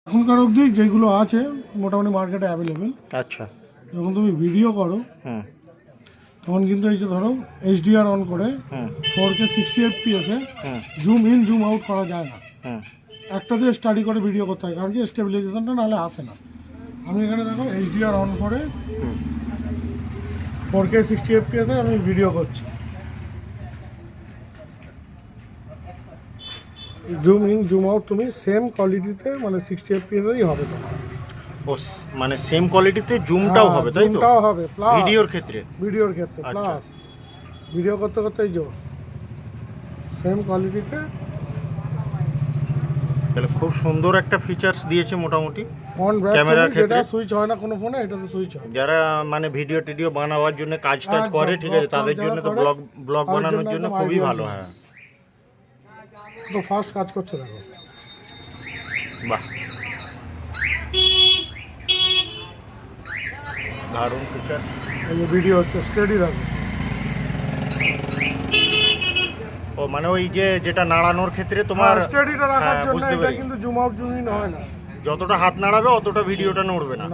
এখনকার অবধি যেগুলো আছে মোটামুটি মার্কেটে অ্যাভেলেবেল। আচ্ছা। যখন তুমি ভিডিও করো তখন কিন্তু এই যে ধরো HDR অন করে 4K 60 FPS zoom in zoom out করা যায় না। একটা দিয়ে স্টাডি করে ভিডিও করতে হয়, কারণ কি স্টেবিলাইজেশনটা নাহলে আসে না। আমি এখানে দেখো HDR অন করে 4K 60 FPS আমি ভিডিও করছি। জুম ইন জুম আউট তুমি সেম কোয়ালিটিতে মানে 60 FPS হবে তোমার। ও মানে সেম কোয়ালিটিতে জুমটাও হবে তাই তো? জুমটাও হবে প্লাস ভিডিওর ক্ষেত্রে প্লাস ভিডিও করতে করতে এই যে সেম কোয়ালিটিতে। তাহলে খুব সুন্দর একটা ফিচার্স দিয়েছে মোটামুটি ক্যামেরার ক্ষেত্রে। সুইচ হয় না কোনো ফোনে, এটাতে সুইচ হয়। যারা মানে ভিডিও টিডিও বানাবার জন্য কাজ টাজ করে, ঠিক আছে, তাদের জন্য তো ব্লগ বানানোর জন্য খুবই ভালো। হ্যাঁ, তো ফাস্ট কাজ করছে দেখো। বাহ, দারুণ ফিচার। এই যে ভিডিও হচ্ছে স্টেডি রাখো। ও মানে ওই যে যেটা নাড়ানোর ক্ষেত্রে তোমার স্টেডিটা রাখার জন্য এটা কিন্তু জুম আউট জুম ইন হয় না। যতটা হাত নাড়াবে অতটা ভিডিওটা নড়বে না।